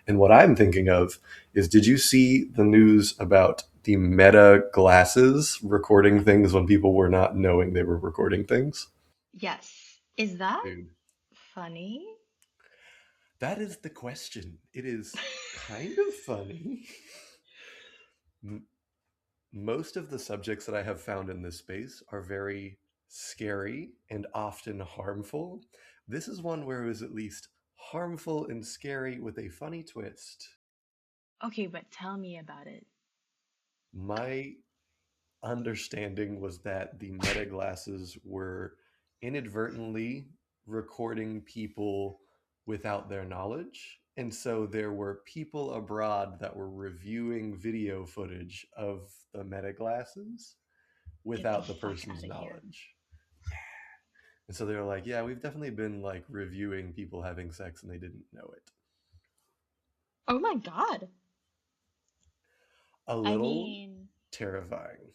And what I'm thinking of is, did you see the news about the Meta glasses recording things when people were not knowing they were recording things? Yes. Is that Dude, funny? that is the question. It is kind of funny. M- Most of the subjects that I have found in this space are very scary and often harmful. This is one where it was at least harmful and scary with a funny twist. Okay, but tell me about it. My understanding was that the meta glasses were inadvertently recording people without their knowledge. And so there were people abroad that were reviewing video footage of the meta glasses Get the without the fuck person's out of here. knowledge. And so they were like, yeah, we've definitely been like reviewing people having sex and they didn't know it. Oh my God. A I little mean, terrifying.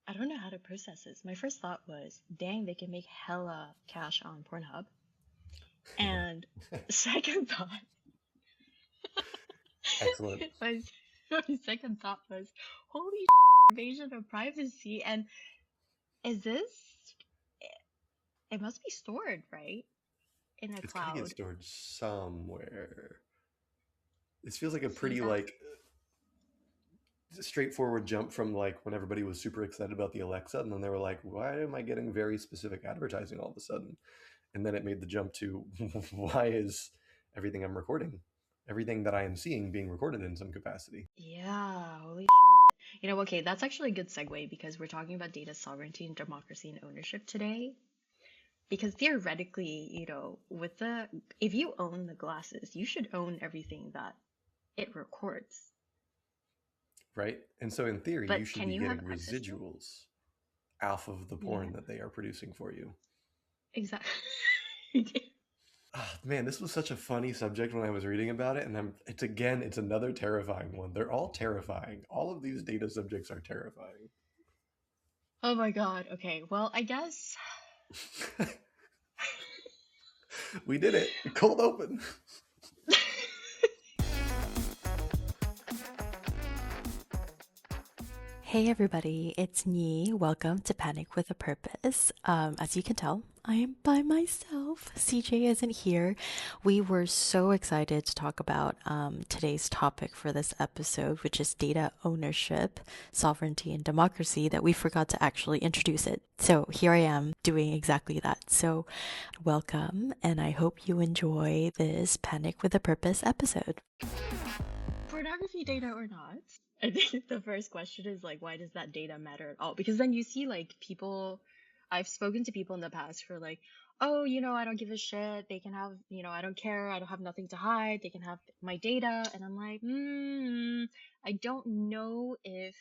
I don't know how to process this. My first thought was, dang, they can make hella cash on Pornhub. And second thought Excellent. was, my second thought was, holy invasion of privacy. And is this, it must be stored, right? In a It's got to get cloud. stored somewhere. This feels like a So pretty that, like straightforward jump from like when everybody was super excited about the Alexa and then they were like, why am I getting very specific advertising all of a sudden? And then it made the jump to why is everything I'm recording, everything that I am seeing being recorded in some capacity? yeah, holy okay, that's actually a good segue because we're talking about data sovereignty and democracy and ownership today. Because theoretically, with if you own the glasses, you should own everything that it records. Right. And so in theory, you But should can be you have getting access to it? residuals off of the Yeah, porn that they are producing for you. exactly. Ah, man, this was such a funny subject when I was reading about it, and it's another terrifying one. They're all terrifying. All of these data subjects are terrifying. Oh my God. Okay, well, I guess. We did it. Cold open. Hey everybody, it's Nhi. Welcome to Panic with a Purpose. As you can tell, I am by myself. CJ isn't here. We were so excited to talk about today's topic for this episode, which is data ownership, sovereignty, and democracy, that we forgot to actually introduce it. So here I am doing exactly that. So welcome, and I hope you enjoy this Panic with a Purpose episode. Pornography data or not? I think the first question is like, why does that data matter at all? Because then you see like people, I've spoken to people in the past who are like, oh, I don't give a shit. They can have, I don't care. I don't have nothing to hide. They can have my data. And I'm like, I don't know if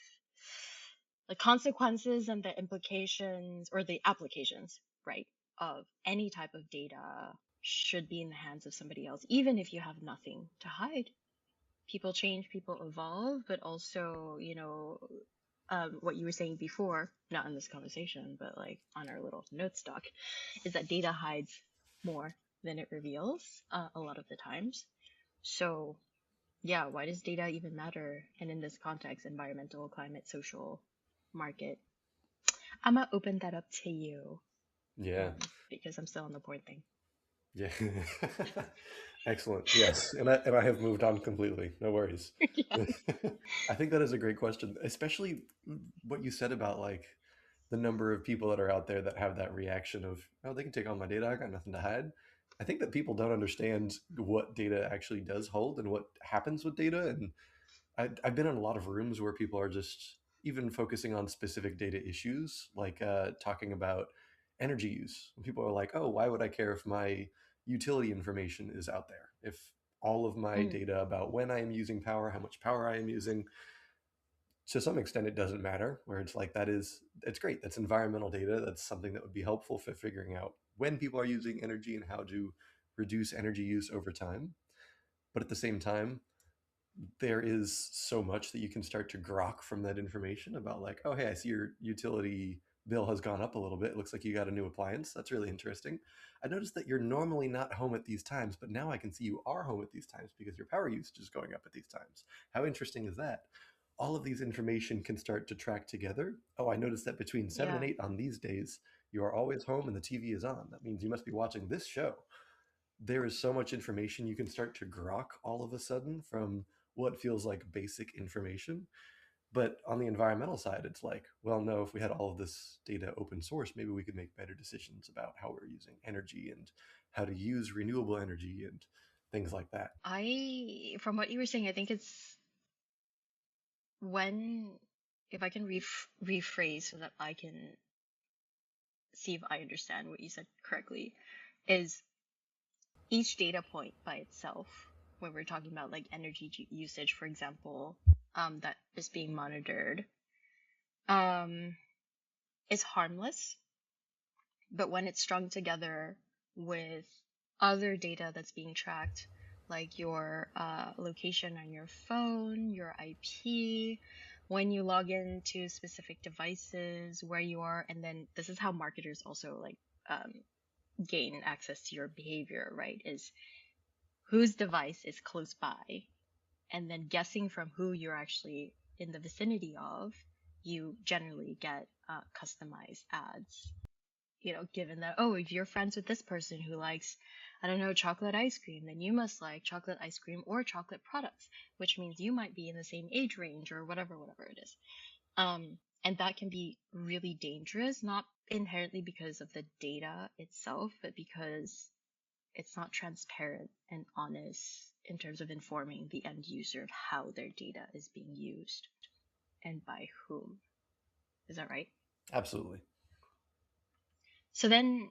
the consequences and the implications or the applications, right, of any type of data should be in the hands of somebody else, even if you have nothing to hide. People change, people evolve, but also, what you were saying before, not in this conversation, but like on our little note stock, is that data hides more than it reveals a lot of the times. So, yeah, why does data even matter? And in this context, environmental, climate, social, market, I'm gonna open that up to you Yeah. because I'm still on the point thing. Yeah. Excellent. Yes. And I have moved on completely. No worries. Yeah. I think that is a great question, especially what you said about like the number of people that are out there that have that reaction of, oh, they can take all my data. I got nothing to hide. I think that people don't understand what data actually does hold and what happens with data. And I've been in a lot of rooms where people are just even focusing on specific data issues, like talking about energy use. People are like, oh, why would I care if my utility information is out there? If all of my Mm, data about when I am using power, how much power I am using, to some extent it doesn't matter, where it's like it's great, that's environmental data, that's something that would be helpful for figuring out when people are using energy and how to reduce energy use over time. But at the same time, there is so much that you can start to grok from that information about like, oh, hey, I see your utility bill has gone up a little bit. It looks like you got a new appliance. That's really interesting. I noticed that you're normally not home at these times, but now I can see you are home at these times because your power usage is going up at these times. How interesting is that? All of these information can start to track together. Oh, I noticed that between 7 and Yeah. 8 on these days, you are always home and the TV is on. That means you must be watching this show. There is so much information you can start to grok all of a sudden from what feels like basic information. But on the environmental side, it's like, well, no, if we had all of this data open source, maybe we could make better decisions about how we're using energy and how to use renewable energy and things like that. From what you were saying, I think it's when, if I can rephrase so that I can see if I understand what you said correctly, is each data point by itself, when we're talking about like energy usage, for example, that is being monitored, um, is harmless. But when it's strung together with other data that's being tracked, like your location on your phone, your IP, when you log into specific devices, where you are, and then this is how marketers also like gain access to your behavior, right? Is whose device is close by, and then guessing from who you're actually in the vicinity of, you generally get customized ads. Given that, oh, if you're friends with this person who likes, I don't know, chocolate ice cream, then you must like chocolate ice cream or chocolate products, which means you might be in the same age range or whatever it is. And that can be really dangerous, not inherently because of the data itself, but because it's not transparent and honest in terms of informing the end user of how their data is being used and by whom. Is that right? Absolutely. So then,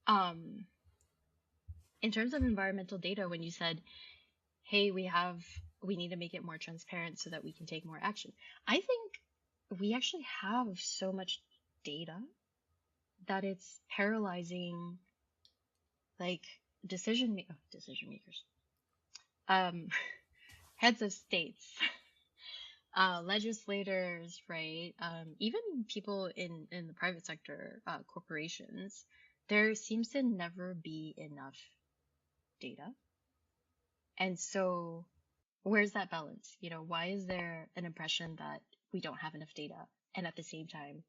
um, in terms of environmental data, when you said, hey, we need to make it more transparent so that we can take more action, I think we actually have so much data that it's paralyzing, like decision makers, um, heads of states, legislators, right? Even people in the private sector, corporations. There seems to never be enough data, and so where's that balance? Why is there an impression that we don't have enough data? And at the same time,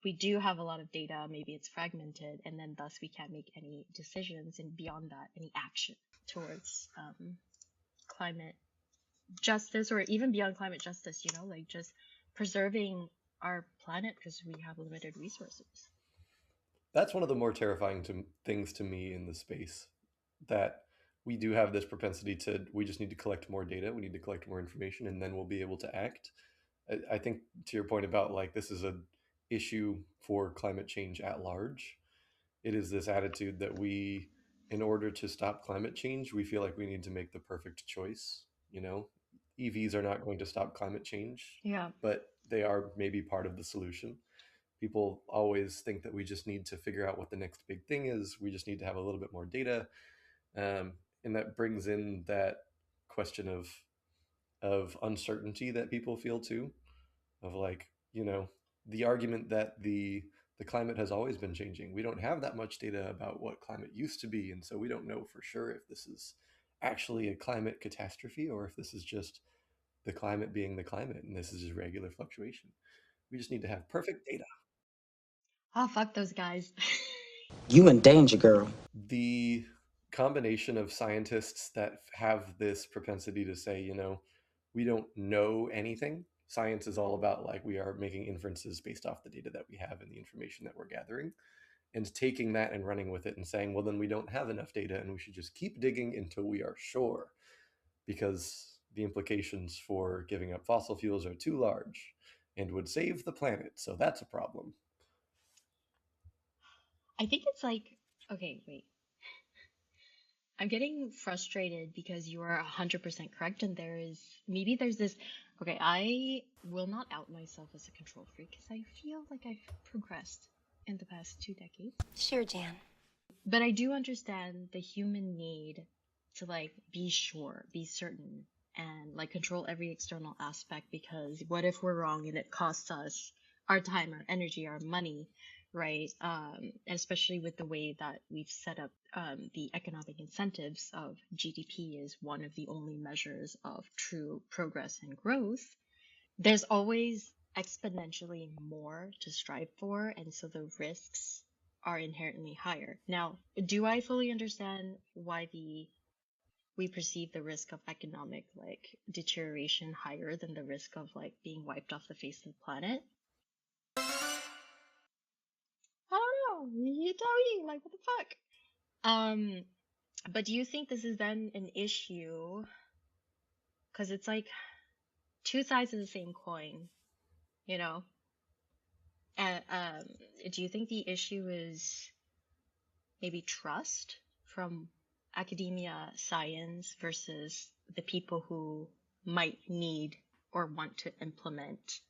we do have a lot of data, maybe it's fragmented, and then thus we can't make any decisions, and beyond that, any action towards climate justice, or even beyond climate justice, like just preserving our planet because we have limited resources. That's one of the more terrifying things to me in the space, that we do have this propensity to, we just need to collect more data, we need to collect more information, and then we'll be able to act. I think to your point about like this is an issue for climate change at large, it is this attitude that we, in order to stop climate change, we feel like we need to make the perfect choice. You know, EVs are not going to stop climate change, Yeah. but they are maybe part of the solution. People always think that we just need to figure out what the next big thing is. We just need to have a little bit more data, um, and that brings in that question of uncertainty that people feel too, of like, the argument that the climate has always been changing. We don't have that much data about what climate used to be, and so we don't know for sure if this is actually a climate catastrophe or if this is just the climate being the climate and this is just regular fluctuation. We just need to have perfect data. Oh, fuck those guys. You in danger, girl. The combination of scientists that have this propensity to say, we don't know anything. Science is all about like we are making inferences based off the data that we have and the information that we're gathering, and taking that and running with it and saying, well, then we don't have enough data and we should just keep digging until we are sure, because the implications for giving up fossil fuels are too large and would save the planet. So that's a problem. I think it's like, okay, wait. I'm getting frustrated because you are 100% correct, and there's this. Okay, I will not out myself as a control freak because I feel like I've progressed in the past 2 decades. Sure, Jan. But I do understand the human need to like be sure, be certain, and like control every external aspect, because what if we're wrong and it costs us our time, our energy, our money, right? Especially with the way that we've set up the economic incentives of GDP is one of the only measures of true progress and growth. There's always exponentially more to strive for, and so the risks are inherently higher. Now, do I fully understand why we perceive the risk of economic like deterioration higher than the risk of like being wiped off the face of the planet? I don't know. You tell me, like what the fuck? Um, but do you think this is then an issue? Because it's like two sides of the same coin, you know? And do you think the issue is maybe trust from academia, science versus the people who might need or want to implement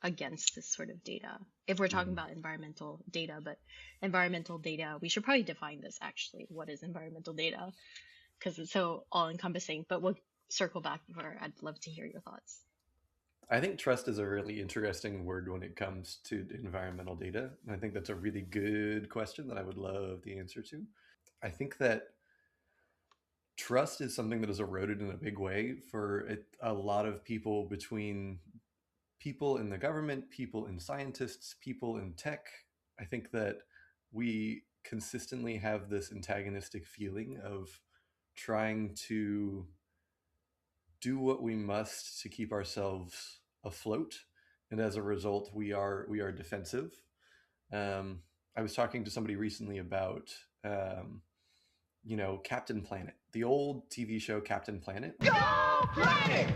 against this sort of data? If we're talking about environmental data, but environmental data, we should probably define this actually. What is environmental data? Because it's so all encompassing, but we'll circle back where I'd love to hear your thoughts. I think trust is a really interesting word when it comes to environmental data. And I think that's a really good question that I would love the answer to. I think that trust is something that is eroded in a big way for a lot of people, between people in the government, people in scientists, people in tech. I think that we consistently have this antagonistic feeling of trying to do what we must to keep ourselves afloat, and as a result, we are defensive. I was talking to somebody recently about Captain Planet, the old TV show Captain Planet,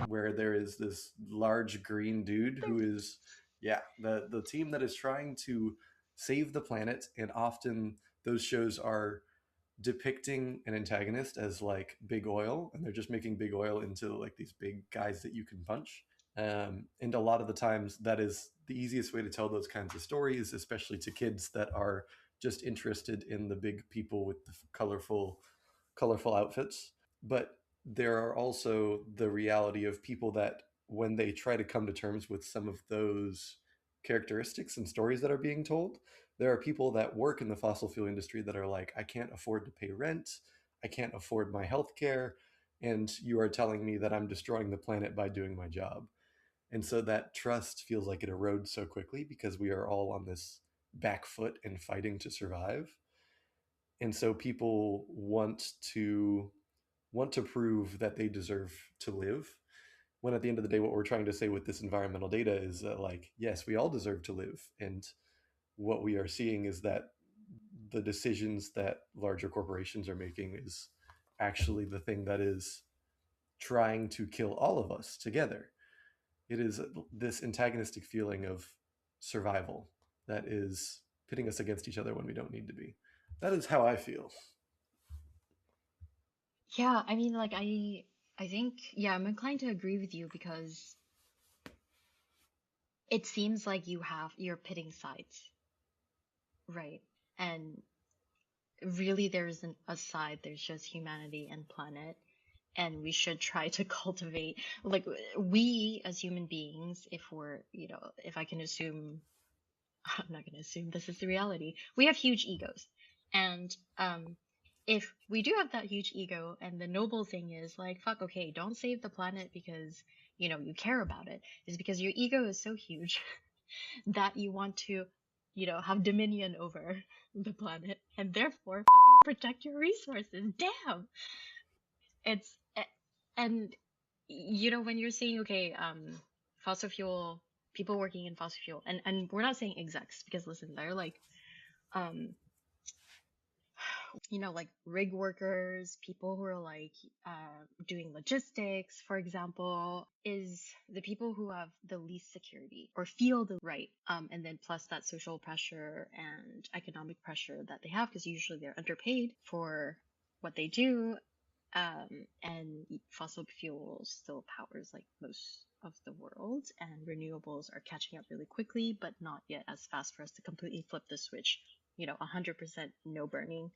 where there is this large green dude who is, yeah, the team that is trying to save the planet, and often those shows are depicting an antagonist as like big oil, and they're just making big oil into like these big guys that you can punch. And a lot of the times that is the easiest way to tell those kinds of stories, especially to kids that are just interested in the big people with the colorful outfits. But there are also the reality of people that, when they try to come to terms with some of those characteristics and stories that are being told, there are people that work in the fossil fuel industry that are like, I can't afford to pay rent, I can't afford my health care, and you are telling me that I'm destroying the planet by doing my job. And so that trust feels like it erodes so quickly because we are all on this back foot and fighting to survive. And so people want to prove that they deserve to live, when at the end of the day, what we're trying to say with this environmental data is that, like, yes, we all deserve to live. And what we are seeing is that the decisions that larger corporations are making is actually the thing that is trying to kill all of us together. It is this antagonistic feeling of survival that is pitting us against each other when we don't need to be. That is how I feel. Yeah, I mean, like I think, yeah, I'm inclined to agree with you because it seems like you're pitting sides, right? And really there isn't a side, there's just humanity and planet. And we should try to cultivate, like, we as human beings, if we're, if I can assume, I'm not going to assume this is the reality, we have huge egos. And if we do have that huge ego, and the noble thing is like, fuck, okay, don't save the planet because, you care about it, is because your ego is so huge that you want to, have dominion over the planet and therefore fucking protect your resources. Damn. It's and when you're saying, okay, fossil fuel, people working in fossil fuel, and we're not saying execs, because listen, they're like, um like rig workers, people who are like doing logistics, for example, is the people who have the least security or feel the right. And then plus that social pressure and economic pressure that they have, because usually they're underpaid for what they do. And fossil fuels still powers like most of the world, and renewables are catching up really quickly, but not yet as fast for us to completely flip the switch, 100% no burning.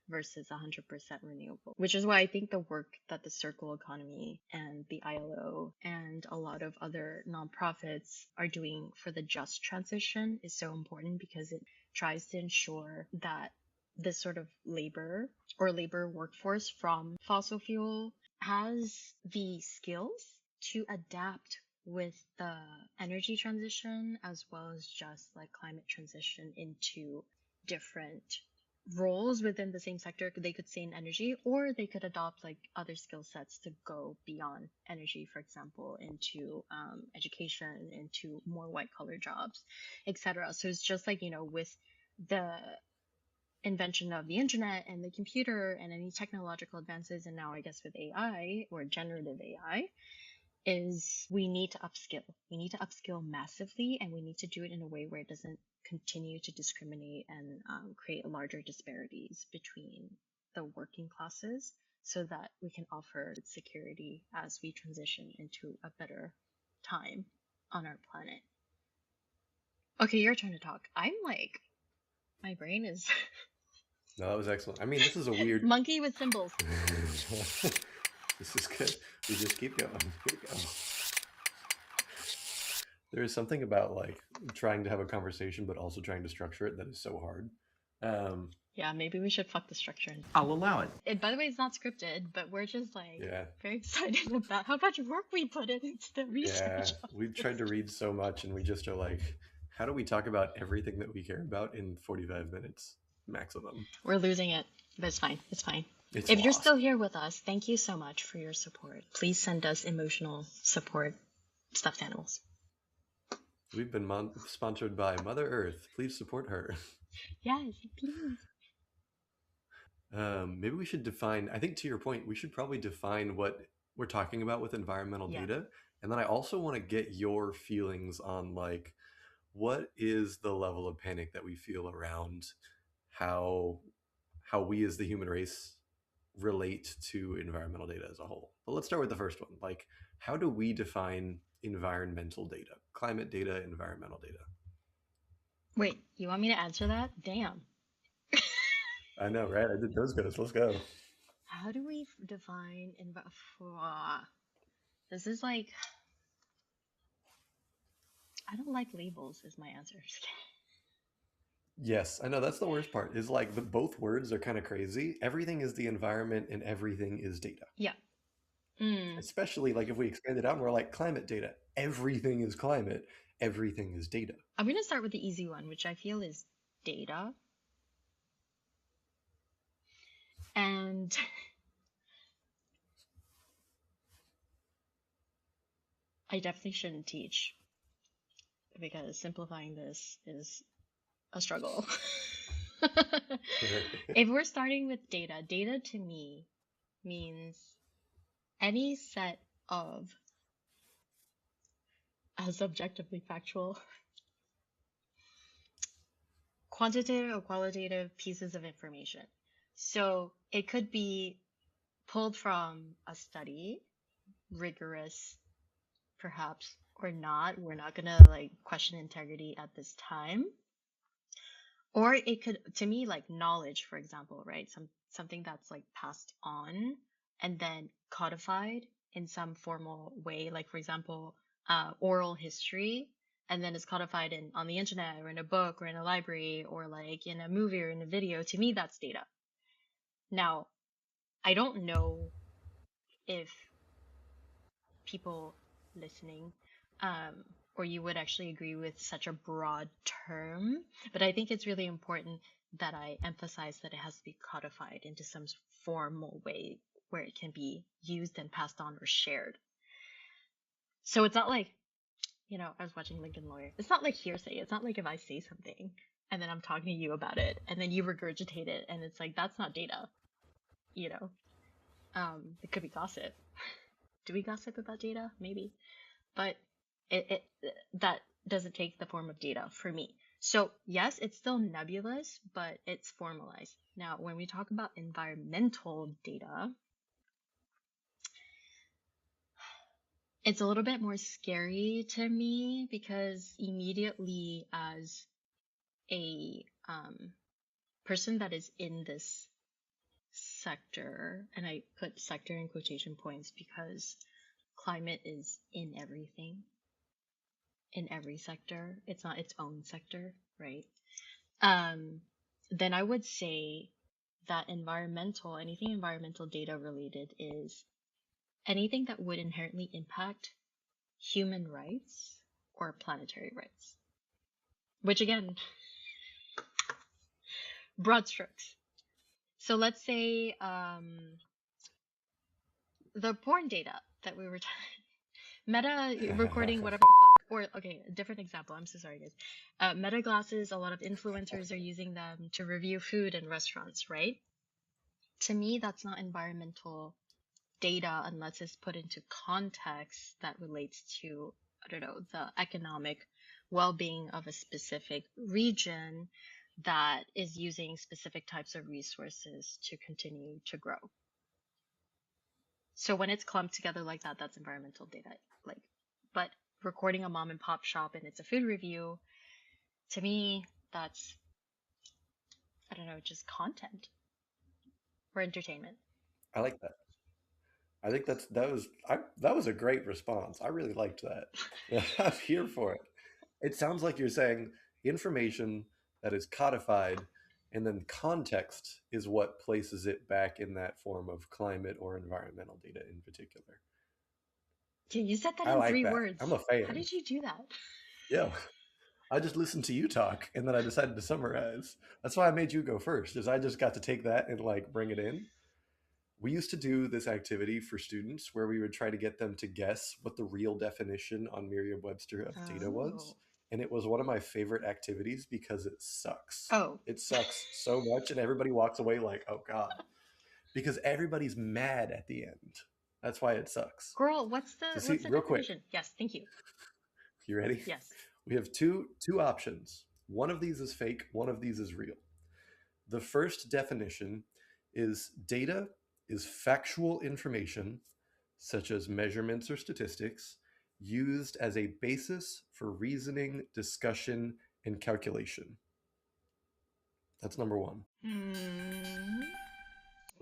versus 100% renewable, which is why I think the work that the circle economy and the ILO and a lot of other nonprofits are doing for the just transition is so important, because it tries to ensure that this sort of labor or labor workforce from fossil fuel has the skills to adapt with the energy transition, as well as just like climate transition into different roles within the same sector. They could stay in energy, or they could adopt like other skill sets to go beyond energy, for example, into education, into more white collar jobs, etc. So it's just like, with the invention of the internet and the computer and any technological advances, and now I guess with AI or generative AI, is we need to upskill. We need to upskill massively, and we need to do it in a way where it doesn't continue to discriminate and create larger disparities between the working classes, so that we can offer security as we transition into a better time on our planet. Okay, your turn to talk. I'm like, my brain is No, that was excellent. I mean, this is a weird. monkey with symbols. This is good. We just keep going. Here we go. There is something about like trying to have a conversation, but also trying to structure it that is so hard. Yeah, maybe we should fuck the structure. I'll allow it. By the way, it's not scripted, but we're just like Yeah. very excited about how much work we put into the research. Yeah, we've tried to read so much, and we just are like, how do we talk about everything that we care about in 45 minutes maximum? We're losing it, but it's fine. It's fine. It's If you're lost. still here with us, thank you so much for your support. Please send us emotional support stuffed animals. We've been sponsored by Mother Earth. Please support her. Yes, please. Maybe we should define, I think to your point, we should probably define what we're talking about with environmental Yeah. data. And then I also want to get your feelings on like, what is the level of panic that we feel around how we as the human race relate to environmental data as a whole. But let's start with the first one. Like, how do we define environmental data, climate data, environmental data? Wait, you want me to answer that? Damn. I know, right? I did those guys. Let's go. How do we define This is like, I don't like labels is my answer. Yes, I know that's the worst part. Is like both words are kind of crazy. Everything is the environment and everything is data. Yeah. Especially like if we expand it out and we're like climate data. Everything is climate. Everything is data. I'm going to start with the easy one, which I feel is data. And I definitely shouldn't teach, because simplifying this is a struggle. If we're starting with data, data to me means any set of, as objectively factual, quantitative or qualitative pieces of information. So it could be pulled from a study, rigorous perhaps, or not. We're not gonna like question integrity at this time. Or it could, to me, like knowledge, for example, right? Something that's like passed on and then codified in some formal way, like for example, oral history, and then it's codified on the internet or in a book or in a library or like in a movie or in a video. To me, that's data. Now, I don't know if people listening or you would actually agree with such a broad term, but I think it's really important that I emphasize that it has to be codified into some formal way where it can be used and passed on or shared. So it's not like, I was watching Lincoln Lawyer. It's not like hearsay. It's not like if I say something and then I'm talking to you about it and then you regurgitate it and it's like, that's not data, It could be gossip. Do we gossip about data? Maybe. But that doesn't take the form of data for me. So yes, it's still nebulous, but it's formalized. Now, when we talk about environmental data, it's a little bit more scary to me, because immediately as a person that is in this sector, and I put sector in quotation points because climate is in everything, in every sector. It's not its own sector, right? Then I would say that anything environmental data related is anything that would inherently impact human rights or planetary rights. Which again, broad strokes. So let's say the porn data that we were meta recording whatever the fuck. Or okay, a different example. I'm so sorry, guys. Meta glasses. A lot of influencers are using them to review food in restaurants, right? To me, that's not environmental data unless it's put into context that relates to, I don't know, the economic well-being of a specific region that is using specific types of resources to continue to grow. So when it's clumped together like that, that's environmental data. Like, but recording a mom and pop shop and it's a food review, to me, that's, I don't know, just content or entertainment. I like that. I think that was a great response. I really liked that. I'm here for it. It sounds like you're saying information that is codified and then context is what places it back in that form of climate or environmental data in particular. Yeah, you said that I in like three that. words. I'm a How fan. did you do that? Yeah. I just listened to you talk and then I decided to summarize. That's why I made you go first, is I just got to take that and like bring it in. We used to do this activity for students where we would try to get them to guess what the real definition on Merriam-Webster of data was. Oh. And it was one of my favorite activities because it sucks. Oh, It sucks so much, and everybody walks away like, oh God, because everybody's mad at the end. That's why it sucks. girl, So, what's see, the real quick, definition? Yes, thank you. you ready? Yes. We have two options. One of these is fake, one of these is real. The first definition is data is factual information, such as measurements or statistics, used as a basis for reasoning, discussion, and calculation. That's number one.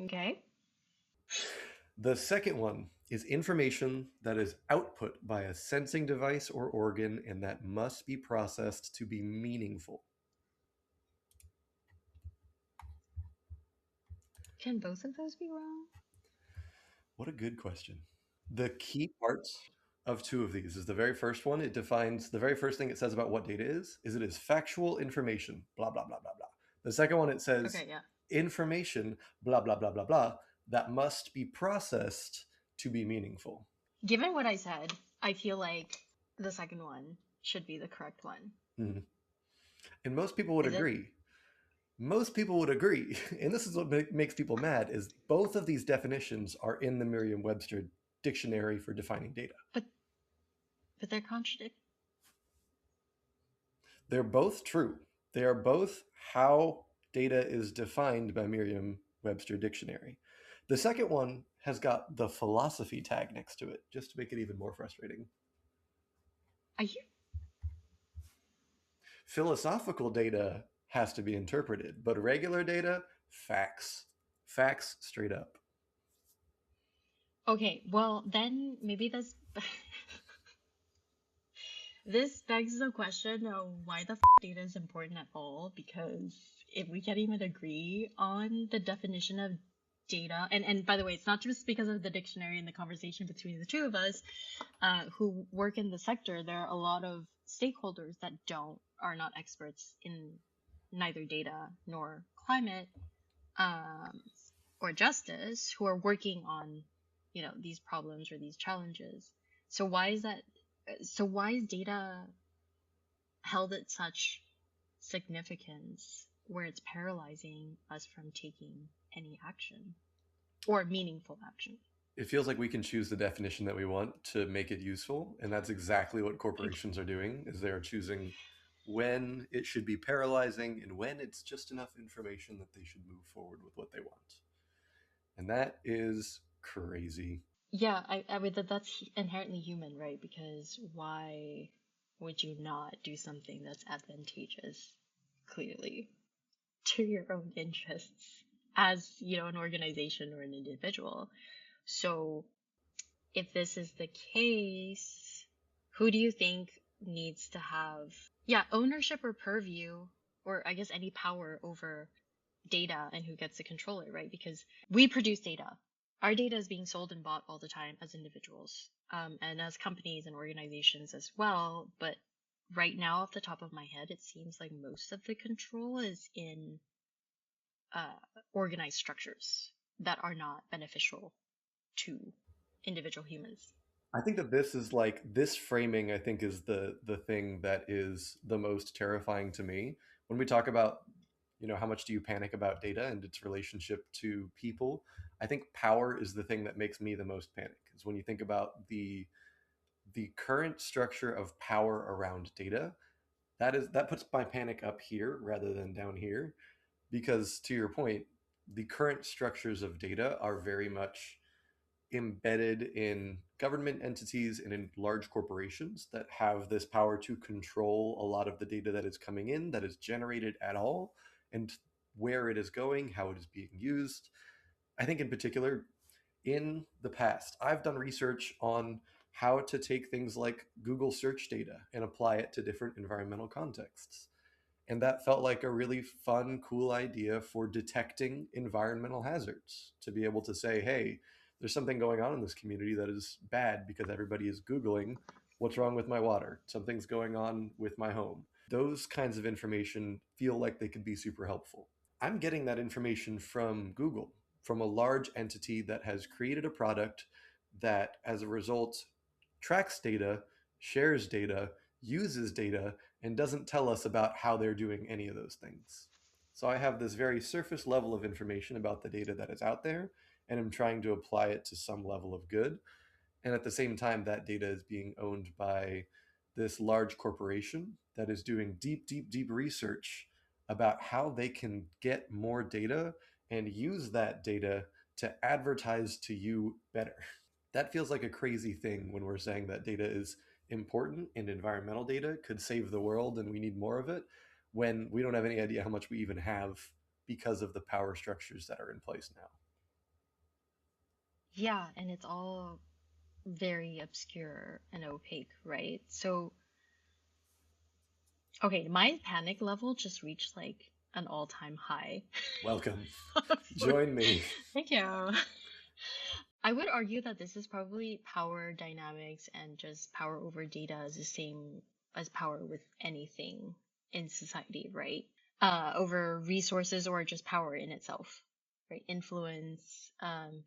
Okay. The second one is information that is output by a sensing device or organ and that must be processed to be meaningful. Can both of those be wrong? What a good question. The key parts of two of these is the very first one. It defines the very first thing it says about what data is it is factual information, blah, blah, blah, blah, blah. The second one, it says Okay, yeah. information, blah, blah, blah, blah, blah, that must be processed to be meaningful. Given what I said, I feel like the second one should be the correct one. Mm-hmm. And most people would Is it? agree. Most people would agree. And this is what makes people mad is both of these definitions are in the Merriam-Webster dictionary for defining data. But they're contradictory. They're both true. They are both how data is defined by Merriam-Webster dictionary. The second one has got the philosophy tag next to it, just to make it even more frustrating. Are you? Philosophical data has to be interpreted, but regular data, facts. Facts straight up. Okay, well, then maybe this this begs the question of why the data is important at all, because if we can't even agree on the definition of data, and by the way, it's not just because of the dictionary and the conversation between the two of us who work in the sector. There are a lot of stakeholders that are not experts in neither data nor climate or justice, who are working on these problems or these challenges. So why is that? So why is data held at such significance where it's paralyzing us from taking any action or meaningful action? It feels like we can choose the definition that we want to make it useful, and that's exactly what corporations are doing, is they are choosing when it should be paralyzing and when it's just enough information that they should move forward with what they want. And that is crazy. Yeah, I mean that's inherently human, right? Because why would you not do something that's advantageous, clearly, to your own interests? as, you know, an organization or an individual. So if this is the case, who do you think needs to have, yeah, ownership or purview, or I guess any power over data and who gets to control it, right? Because we produce data. Our data is being sold and bought all the time as individuals, and as companies and organizations as well. But right now, off the top of my head, it seems like most of the control is in organized structures that are not beneficial to individual humans. I think that this is like this framing, I think, is the thing that is the most terrifying to me when we talk about, how much do you panic about data and its relationship to people. I think power is the thing that makes me the most panic, is when you think about the current structure of power around data. That puts my panic up here rather than down here, because to your point, the current structures of data are very much embedded in government entities and in large corporations that have this power to control a lot of the data that is coming in, that is generated at all, and where it is going, how it is being used. I think, in particular, in the past, I've done research on how to take things like Google search data and apply it to different environmental contexts. And that felt like a really fun, cool idea for detecting environmental hazards, to be able to say, hey, there's something going on in this community that is bad because everybody is Googling what's wrong with my water. Something's going on with my home. Those kinds of information feel like they could be super helpful. I'm getting that information from Google, from a large entity that has created a product that, as a result, tracks data, shares data, uses data, and doesn't tell us about how they're doing any of those things. So I have this very surface level of information about the data that is out there, and I'm trying to apply it to some level of good. And at the same time, that data is being owned by this large corporation that is doing deep, deep, deep research about how they can get more data and use that data to advertise to you better. That feels like a crazy thing when we're saying that data is important and environmental data could save the world and we need more of it, when we don't have any idea how much we even have because of the power structures that are in place now. Yeah, and it's all very obscure and opaque, right? So, okay, my panic level just reached like an all-time high. Welcome. For- Join me. Thank you. I would argue that this is probably power dynamics and just power over data is the same as power with anything in society, right? Over resources or just power in itself, right? Influence,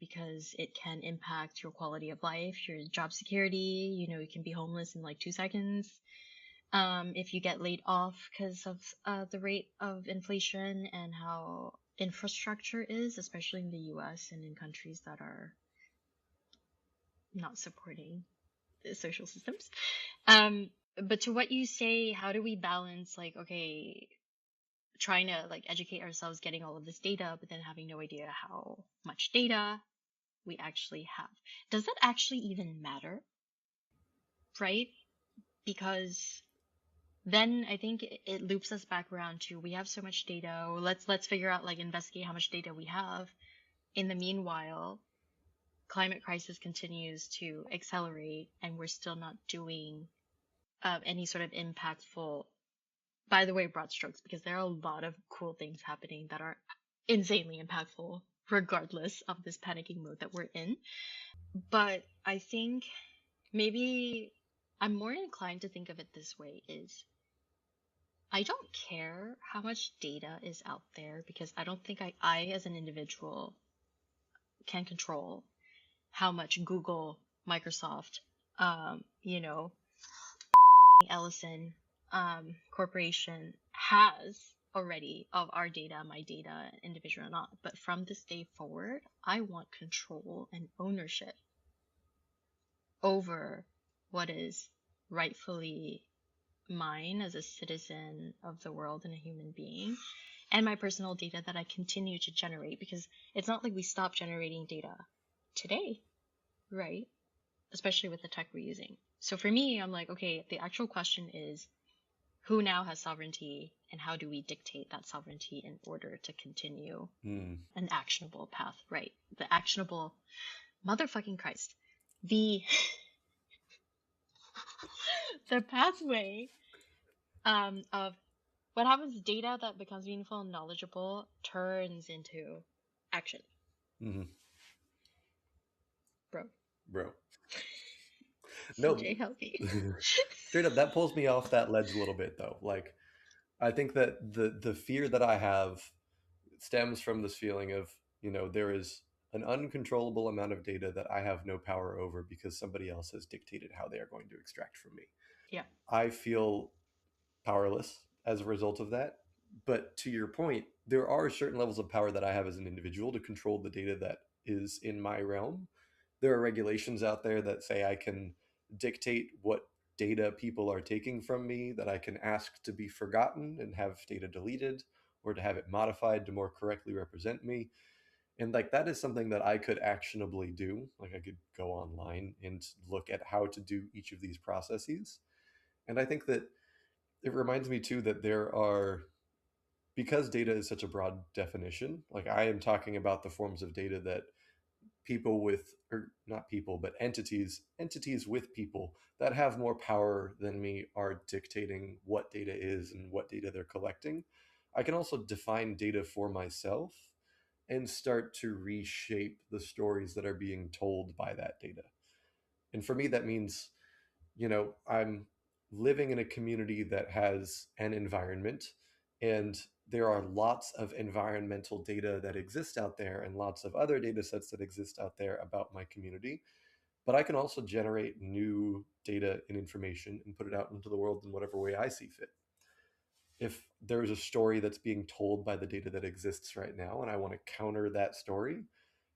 because it can impact your quality of life, your job security. You know, you can be homeless in like 2 seconds. If you get laid off because of the rate of inflation and how infrastructure is, especially in the US and in countries that are not supporting the social systems. But to what you say, how do we balance like, okay, trying to like educate ourselves, getting all of this data, but then having no idea how much data we actually have? Does that actually even matter? Right? Because then I think it loops us back around to we have so much data. Let's figure out like investigate how much data we have. In the meanwhile, climate crisis continues to accelerate, and we're still not doing any sort of impactful, by the way, broad strokes, because there are a lot of cool things happening that are insanely impactful, regardless of this panicking mode that we're in. But I think maybe I'm more inclined to think of it this way is I don't care how much data is out there because I don't think I as an individual can control how much Google, Microsoft, you know, fucking Ellison corporation has already of our data, my data, individual or not. But from this day forward, I want control and ownership over what is rightfully mine as a citizen of the world and a human being, and my personal data that I continue to generate, because it's not like we stop generating data today, right? Especially with the tech we're using. So for me, I'm like, okay, the actual question is, who now has sovereignty, and how do we dictate that sovereignty in order to continue an actionable path, right? The actionable motherfucking Christ. The the pathway of what happens, data that becomes meaningful and knowledgeable turns into action. Mm-hmm. Bro. No, CJ, help me. straight up, that pulls me off that ledge a little bit, though. Like, I think that the fear that I have stems from this feeling of, there is an uncontrollable amount of data that I have no power over because somebody else has dictated how they are going to extract from me. Yeah. I feel powerless as a result of that. But to your point, there are certain levels of power that I have as an individual to control the data that is in my realm. There are regulations out there that say I can dictate what data people are taking from me, that I can ask to be forgotten and have data deleted, or to have it modified to more correctly represent me. And like that is something that I could actionably do. Like I could go online and look at how to do each of these processes. And I think that it reminds me too that there are, because data is such a broad definition, like I am talking about the forms of data that people with, or not people, but entities with people that have more power than me are dictating what data is and what data they're collecting. I can also define data for myself and start to reshape the stories that are being told by that data. And for me, that means, I'm living in a community that has an environment, and there are lots of environmental data that exist out there and lots of other data sets that exist out there about my community. But I can also generate new data and information and put it out into the world in whatever way I see fit. If there's a story that's being told by the data that exists right now and I want to counter that story,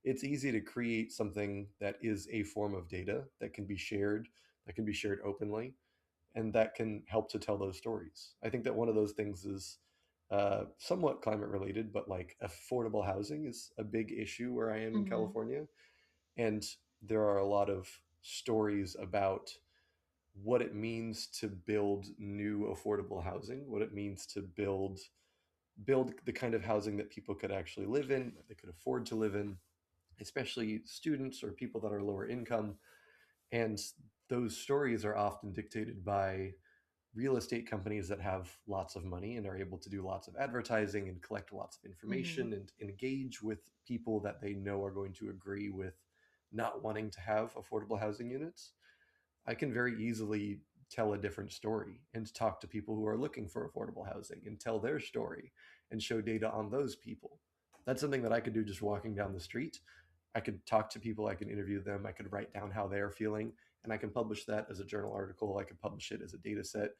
it's easy to create something that is a form of data that can be shared openly, and that can help to tell those stories. I think that one of those things is somewhat climate related, but like affordable housing is a big issue where I am in Mm-hmm. California. And there are a lot of stories about what it means to build new affordable housing, what it means to build the kind of housing that people could actually live in, that they could afford to live in, especially students or people that are lower income. And those stories are often dictated by real estate companies that have lots of money and are able to do lots of advertising and collect lots of Mm-hmm. information and engage with people that they know are going to agree with not wanting to have affordable housing units. I can very easily tell a different story and talk to people who are looking for affordable housing and tell their story and show data on those people. That's something that I could do just walking down the street. I could talk to people, I can interview them, I could write down how they're feeling, and I can publish that as a journal article. I could publish it as a data set.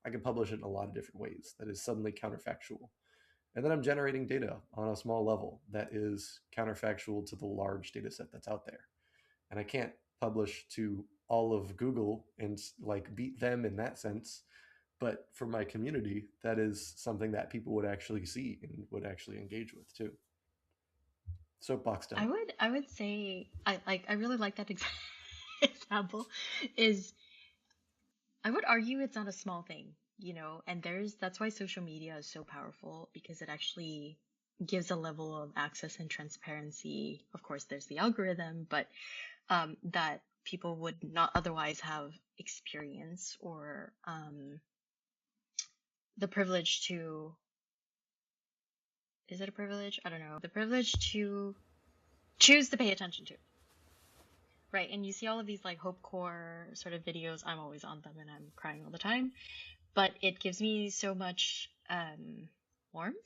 I can publish it in a lot of different ways that is suddenly counterfactual. And then I'm generating data on a small level that is counterfactual to the large data set that's out there. And I can't publish to all of Google and like beat them in that sense. But for my community, that is something that people would actually see and would actually engage with too. Soapbox done. I would say I really like that example. Is I would argue it's not a small thing, and that's why social media is so powerful, because it actually gives a level of access and transparency. Of course, there's the algorithm, but that people would not otherwise have experience, or the privilege to, is it a privilege? I don't know. The privilege to choose to pay attention to. Right, and you see all of these like hope core sort of videos. I'm always on them and I'm crying all the time. But it gives me so much warmth,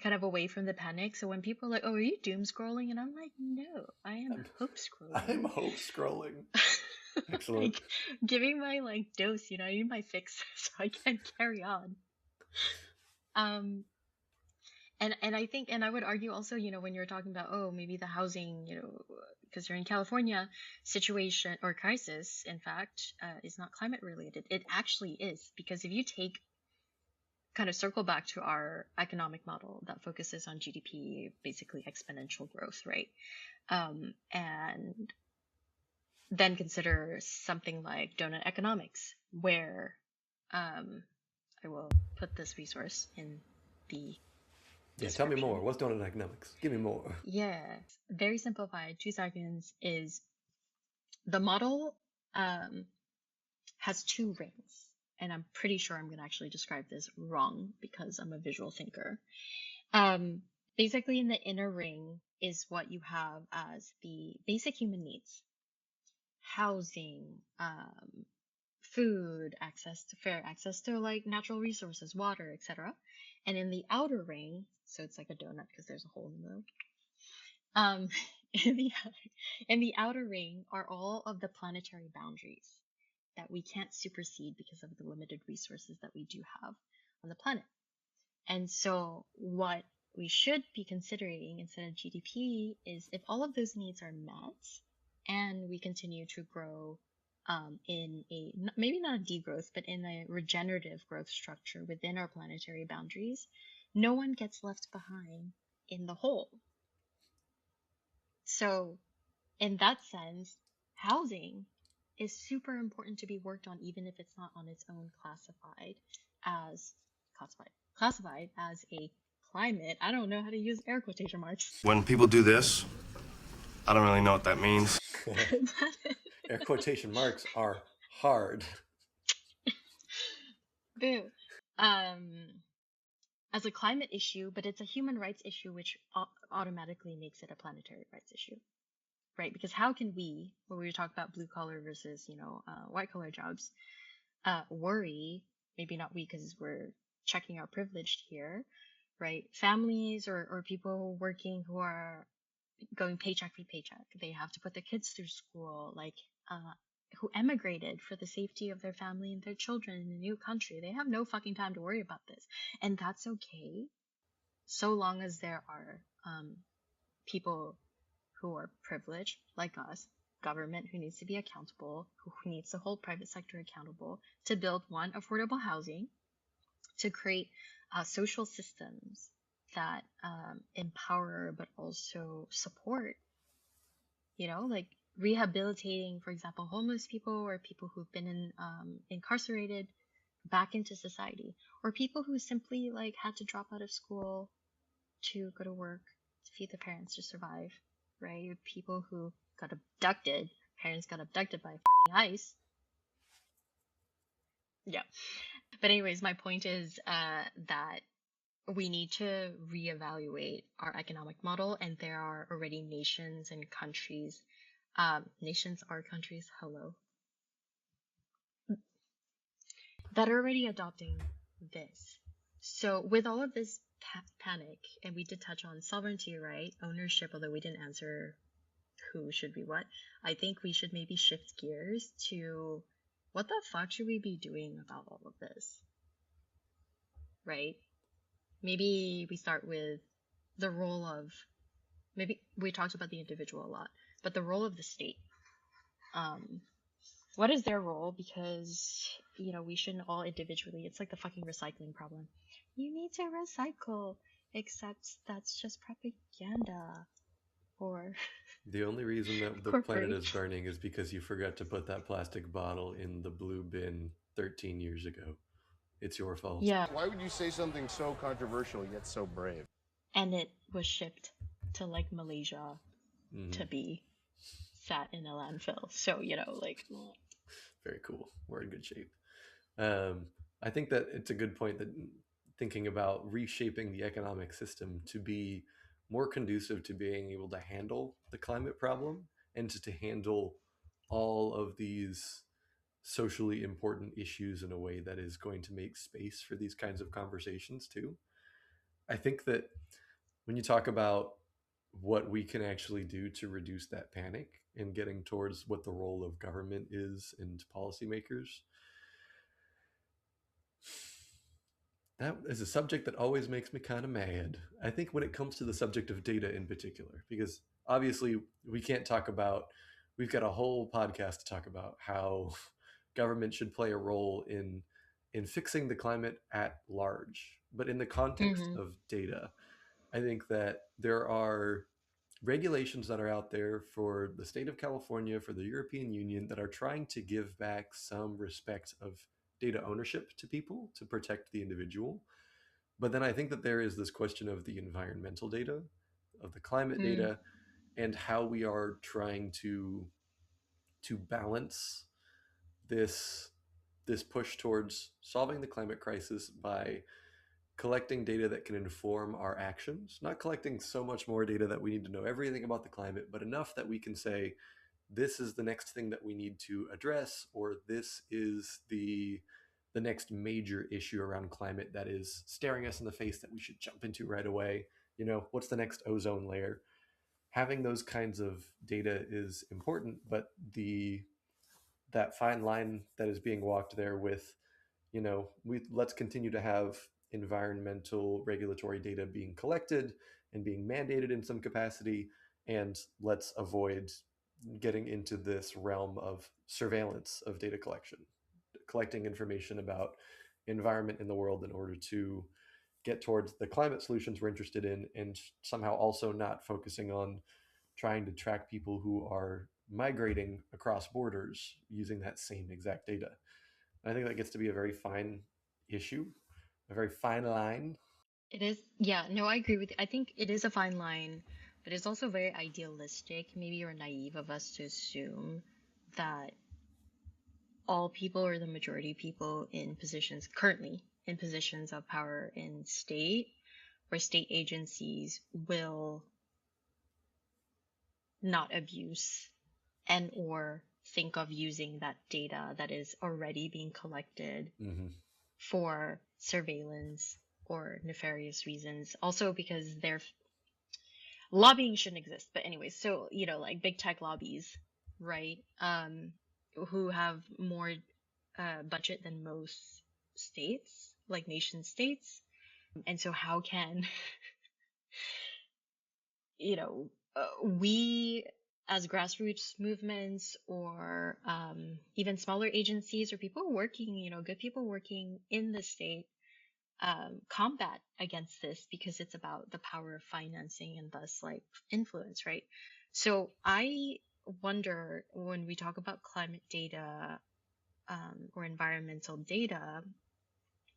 kind of away from the panic. So when people are like, "Oh, are you doom scrolling?" and I'm like, "No, I am hope I'm scrolling." hope scrolling. Excellent. Like giving my like dose, I need my fix so I can carry on. Um, and I think, and I would argue also, when you're talking about, oh, maybe the housing, because you're in California, situation or crisis, in fact, is not climate related. It actually is, because if you take, kind of circle back to our economic model that focuses on GDP, basically exponential growth, right? And then consider something like donut economics, where I will put this resource in the Yeah, tell me description. more. What's going on in economics? Give me more. Yeah, very simplified, 2 seconds, is the model has 2 rings. And I'm pretty sure I'm going to actually describe this wrong because I'm a visual thinker. Basically, in the inner ring is what you have as the basic human needs: housing, food, fair access to like natural resources, water, etc. And in the outer ring, so it's like a donut because there's a hole in the middle. Um, in the in the outer ring are all of the planetary boundaries that we can't supersede because of the limited resources that we do have on the planet. And so what we should be considering instead of GDP is if all of those needs are met and we continue to grow in a, maybe not a degrowth, but in a regenerative growth structure within our planetary boundaries, no one gets left behind in the whole. So in that sense, housing is super important to be worked on, even if it's not on its own classified as a climate. I don't know how to use air quotation marks. When people do this, I don't really know what that means. Air quotation marks are hard. Boo. As a climate issue, but it's a human rights issue, which automatically makes it a planetary rights issue, right? Because how can we, when we talk about blue collar versus, white collar jobs, worry, maybe not we, because we're checking our privilege here, right? Families or people working who are going paycheck for paycheck, they have to put their kids through school, like, who emigrated for the safety of their family and their children in a new country. They have no fucking time to worry about this. And that's okay, so long as there are people who are privileged, like us, government who needs to be accountable, who needs to hold private sector accountable to build, one, affordable housing, to create social systems that empower but also support, like rehabilitating, for example, homeless people or people who've been incarcerated back into society, or people who simply like had to drop out of school to go to work to feed their parents to survive, right? Or people who got abducted, parents got abducted by fucking ICE. Yeah. But anyways, my point is that we need to reevaluate our economic model, and there are already nations and countries. Nations are countries, hello, that are already adopting this. So with all of this panic, and we did touch on sovereignty, right? Ownership, although we didn't answer who should be what. I think we should maybe shift gears to what the fuck should we be doing about all of this, right? Maybe we start with the role of, maybe we talked about the individual a lot, but the role of the state. What is their role? Because, we shouldn't all individually, it's like the fucking recycling problem. You need to recycle, except that's just propaganda for The only reason that the planet is burning is because you forgot to put that plastic bottle in the blue bin 13 years ago. It's your fault. Yeah. Why would you say something so controversial yet so brave? And it was shipped to like Malaysia to be sat in a landfill. So, like... Very cool. We're in good shape. I think that it's a good point that thinking about reshaping the economic system to be more conducive to being able to handle the climate problem and to handle all of these socially important issues in a way that is going to make space for these kinds of conversations too. I think that when you talk about what we can actually do to reduce that panic and getting towards what the role of government is and policymakers, that is a subject that always makes me kind of mad. I think when it comes to the subject of data in particular, because obviously we can't talk about, we've got a whole podcast to talk about how government should play a role in fixing the climate at large. But in the context of data, I think that there are regulations that are out there for the state of California, for the European Union, that are trying to give back some respect of data ownership to people to protect the individual. But then I think that there is this question of the environmental data, of the climate Mm. data, and how we are trying to balance this this push towards solving the climate crisis by collecting data that can inform our actions, not collecting so much more data that we need to know everything about the climate, but enough that we can say, this is the next thing that we need to address, or this is the next major issue around climate that is staring us in the face that we should jump into right away. You know, what's the next ozone layer? Having those kinds of data is important, but the that fine line that is being walked there with, you know, let's continue to have environmental regulatory data being collected and being mandated in some capacity, and let's avoid getting into this realm of surveillance of data collection, collecting information about environment in the world in order to get towards the climate solutions we're interested in, and somehow also not focusing on trying to track people who are migrating across borders using that same exact data. And I think that gets to be a very fine issue, a very fine line. It is, yeah, no, I agree with you. I think it is a fine line, but it's also very idealistic, maybe or naive of us to assume that all people or the majority of people in positions currently in positions of power in state or state agencies will not abuse and or think of using that data that is already being collected Mm-hmm. for surveillance or nefarious reasons. Also because they're lobbying shouldn't exist, but anyways, so like big tech lobbies, right? Who have more budget than most states, like nation states. And so how can we as grassroots movements or even smaller agencies or people working, good people working in the state combat against this, because it's about the power of financing and thus like influence, right? So I wonder, when we talk about climate data or environmental data,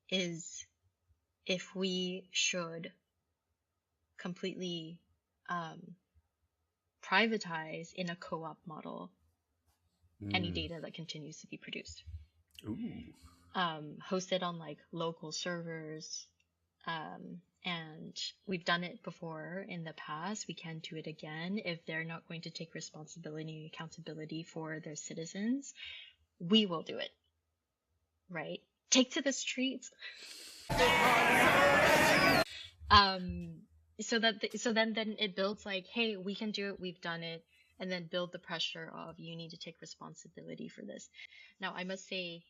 is if we should completely privatize in a co-op model any Mm. data that continues to be produced, Ooh. hosted on like local servers. And we've done it before in the past. We can do it again. If they're not going to take responsibility and accountability for their citizens, we will do it. Right? Take to the streets. So then it builds like, hey, we can do it, we've done it, and then build the pressure of you need to take responsibility for this. Now, I must say,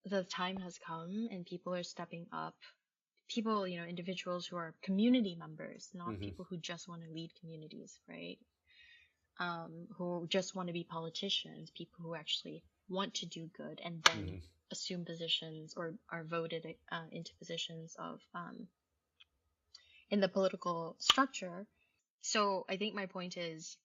the time has come and people are stepping up. People, individuals who are community members, not Mm-hmm. people who just want to lead communities, right? Who just want to be politicians, people who actually want to do good and then Mm-hmm. assume positions or are voted into positions of in the political structure. So I think my point is,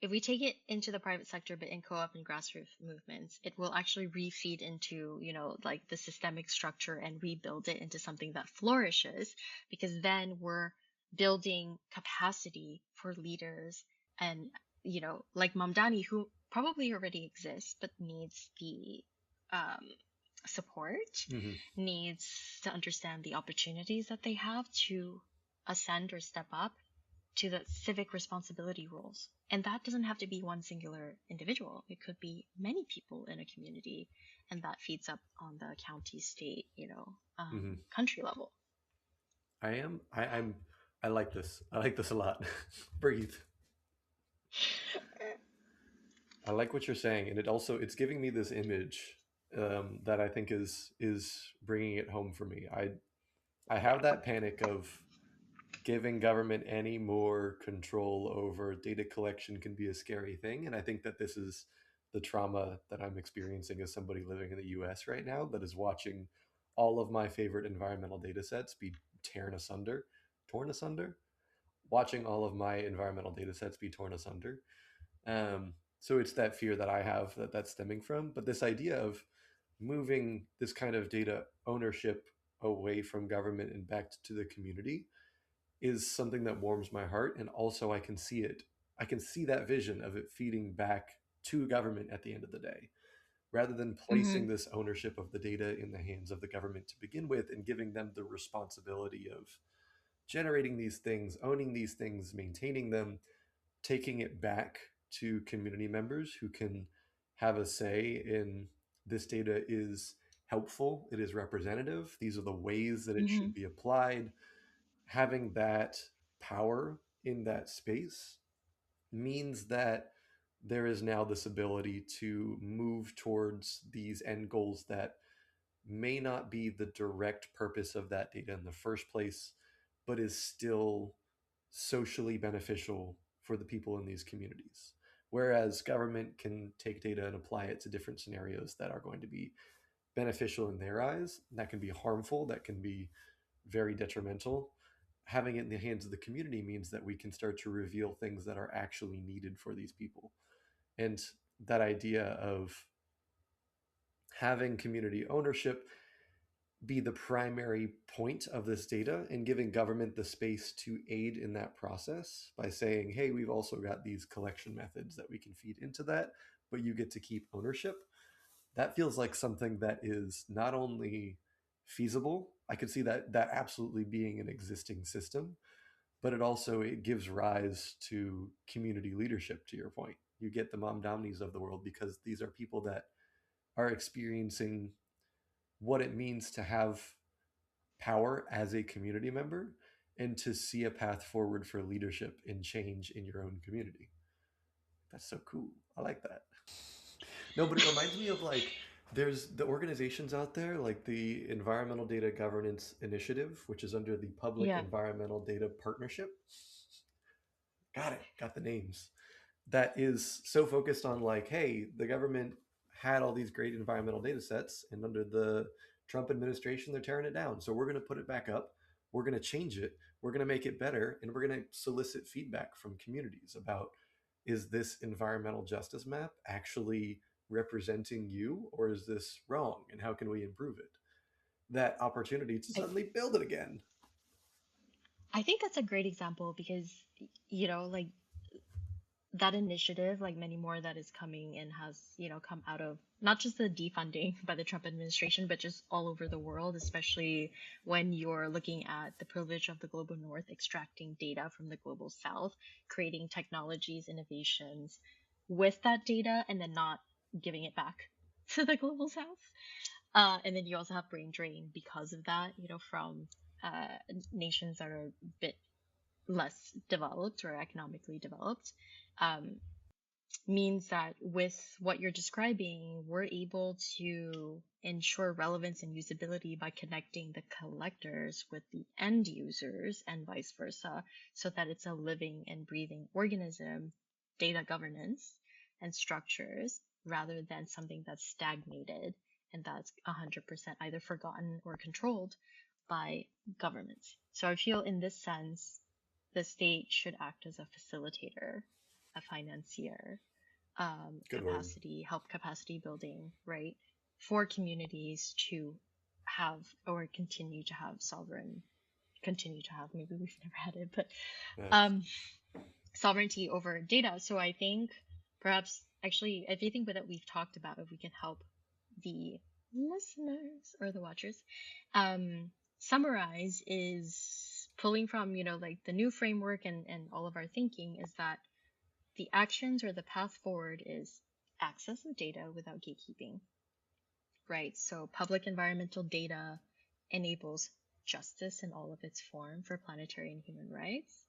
if we take it into the private sector but in co-op and grassroots movements, it will actually refeed into, like the systemic structure and rebuild it into something that flourishes, because then we're building capacity for leaders and, like Mamdani, who probably already exists but needs the support, Mm-hmm. needs to understand the opportunities that they have to ascend or step up to the civic responsibility roles. And that doesn't have to be one singular individual. It could be many people in a community, and that feeds up on the county, state, Mm-hmm. country level. I like this. I like this a lot. Breathe. I like what you're saying, and it's giving me this image that I think is bringing it home for me. I have that panic of giving government any more control over data collection can be a scary thing, and I think that this is the trauma that I'm experiencing as somebody living in the U.S. right now that is watching all of my favorite environmental data sets be torn asunder, watching all of my environmental data sets be torn asunder. So it's that fear that I have that's stemming from. But this idea of moving this kind of data ownership away from government and back to the community is something that warms my heart. And also I can see it, I can see that vision of it feeding back to government at the end of the day, rather than Mm-hmm. placing this ownership of the data in the hands of the government to begin with and giving them the responsibility of generating these things, owning these things, maintaining them, taking it back to community members who can have a say in this data is helpful, it is representative, these are the ways that it Mm-hmm. should be applied. Having that power in that space means that there is now this ability to move towards these end goals that may not be the direct purpose of that data in the first place, but is still socially beneficial for the people in these communities. Whereas government can take data and apply it to different scenarios that are going to be beneficial in their eyes, that can be harmful, that can be very detrimental. Having it in the hands of the community means that we can start to reveal things that are actually needed for these people. And that idea of having community ownership be the primary point of this data and giving government the space to aid in that process by saying, hey, we've also got these collection methods that we can feed into that, but you get to keep ownership. That feels like something that is not only feasible, I could see that absolutely being an existing system, but it gives rise to community leadership, to your point. You get the Mom Dominies of the world because these are people that are experiencing what it means to have power as a community member and to see a path forward for leadership and change in your own community. That's so cool. I like that. No, but it reminds me of like there's the organizations out there like the Environmental Data Governance Initiative, which is under the Public Yeah. Environmental Data Partnership. Got it. Got the names. That is so focused on like, hey, the government had all these great environmental data sets, and under the Trump administration, they're tearing it down. So we're going to put it back up. We're going to change it. We're going to make it better, and we're going to solicit feedback from communities about, is this environmental justice map actually representing you, or is this wrong, and how can we improve it? That opportunity to I, suddenly build it again. I think that's a great example because, like that initiative, like many more that is coming and has, come out of not just the defunding by the Trump administration, but just all over the world, especially when you're looking at the privilege of the global north, extracting data from the global south, creating technologies, innovations with that data, and then not giving it back to the global south. And then you also have brain drain because of that, from uh, nations that are a bit less developed or economically developed, um, means that with what you're describing, we're able to ensure relevance and usability by connecting the collectors with the end users and vice versa, so that it's a living and breathing organism, data governance and structures, rather than something that's stagnated and that's 100% either forgotten or controlled by governments. So I feel in this sense, the state should act as a facilitator, a financier, Good word. help capacity building, right? For communities to have or continue to have, maybe we've never had it, but Yes. um, sovereignty over data. So I think perhaps actually everything that we've talked about, if we can help the listeners or the watchers summarize, is pulling from, like the new framework and all of our thinking is that the actions or the path forward is access of data without gatekeeping, right? So public environmental data enables justice in all of its form for planetary and human rights.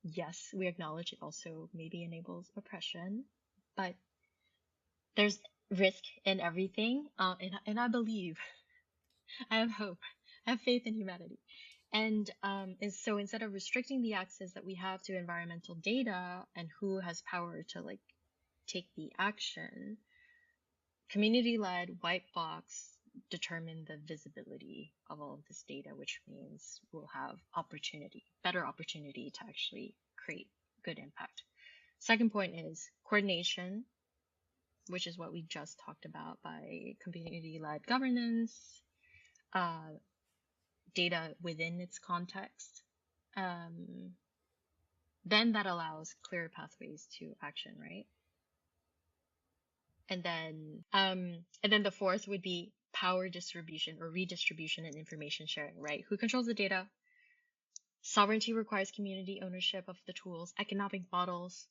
Yes, we acknowledge it also maybe enables oppression, but there's risk in everything. And I believe, I have hope, I have faith in humanity. And so instead of restricting the access that we have to environmental data and who has power to like take the action, community-led white box determine the visibility of all of this data, which means we'll have better opportunity to actually create good impact. Second point is coordination which is what we just talked about by community-led governance, data within its context, then that allows clear pathways to action, right? And then the fourth would be power distribution or redistribution and information sharing, right? Who controls the data? Sovereignty requires community ownership of the tools, economic models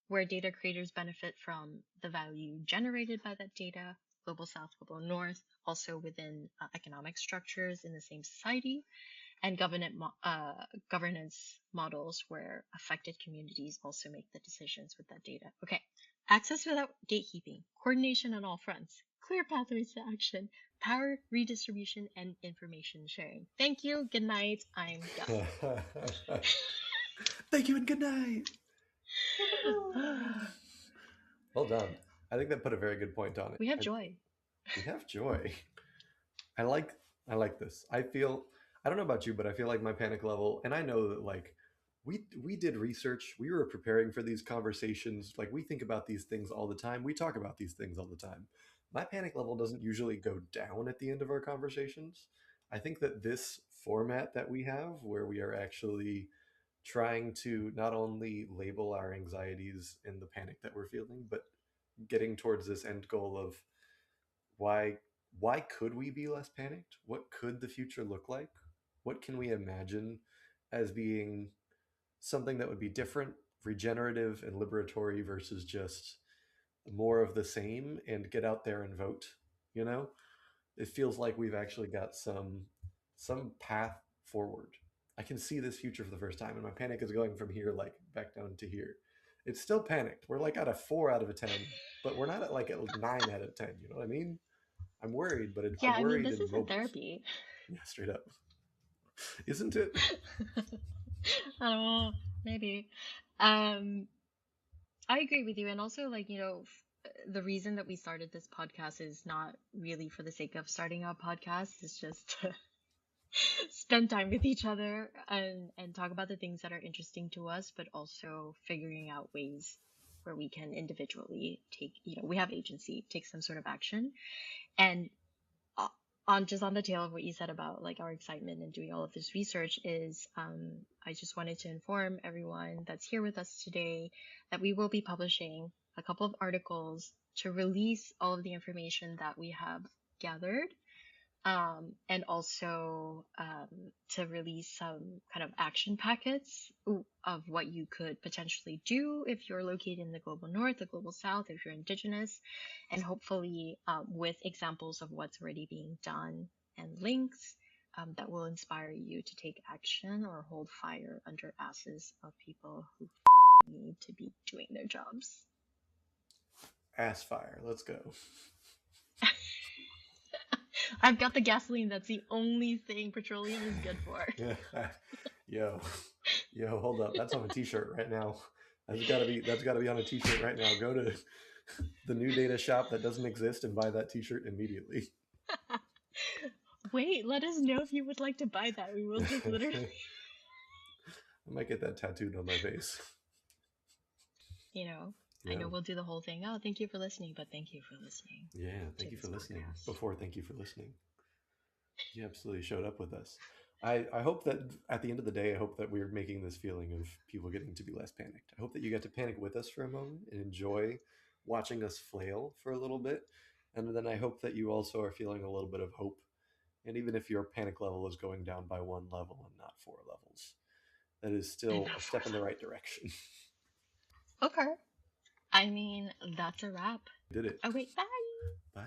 where data creators benefit from the value generated by that data, global south, global north, also within economic structures in the same society, and governance models where affected communities also make the decisions with that data. Okay, access without gatekeeping, coordination on all fronts, clear pathways to action, power redistribution, and information sharing. Thank you. Good night. I'm done. Thank you and good night. Well done. I think that put a very good point on it. We have joy. We have joy. I like this. I don't know about you, but I feel like my panic level, and I know that like we did research. We were preparing for these conversations. Like we think about these things all the time. We talk about these things all the time. My panic level doesn't usually go down at the end of our conversations. I think that this format that we have, where we are actually trying to not only label our anxieties and the panic that we're feeling, but getting towards this end goal of why why could we be less panicked? What could the future look like? What can we imagine as being something that would be different, regenerative, and liberatory versus just more of the same and get out there and vote, you know? It feels like we've actually got some path forward. I can see this future for the first time, and my panic is going from here like back down to here. It's still panicked. We're like at a 4 out of a 10, but we're not at like a 9 out of 10. You know what I mean? I'm worried, but Yeah, I'm I mean, worried this in isn't moments. therapy. Yeah, straight up. Isn't it? I don't know, maybe. Um, I agree with you. And also, like, the reason that we started this podcast is not really for the sake of starting a podcast. It's just to spend time with each other and talk about the things that are interesting to us, but also figuring out ways where we can individually take, we have agency, take some sort of action. And on the tail of what you said about like our excitement and doing all of this research is I just wanted to inform everyone that's here with us today that we will be publishing a couple of articles to release all of the information that we have gathered, and also to release some kind of action packets of what you could potentially do if you're located in the global north, the global south, if you're indigenous, and hopefully with examples of what's already being done and links that will inspire you to take action or hold fire under asses of people who need to be doing their jobs. Ass fire. Let's go. I've got the gasoline. That's the only thing petroleum is good for. Yo, hold up. That's on a t-shirt right now. That's gotta be on a t-shirt right now. Go to the new data shop that doesn't exist and buy that t-shirt immediately. Wait, let us know if you would like to buy that. We will just literally I might get that tattooed on my face. I know we'll do the whole thing. Oh, thank you for listening, but thank you for listening. Yeah, thank you for listening. Podcast. Before thank you for listening. You absolutely showed up with us. I hope that at the end of the day, I hope that we're making this feeling of people getting to be less panicked. I hope that you get to panic with us for a moment and enjoy watching us flail for a little bit. And then I hope that you also are feeling a little bit of hope. And even if your panic level is going down by 1 level and not 4 levels, that is still a step in the right direction. Okay. I mean, that's a wrap. Did it. Oh, wait, bye. Bye.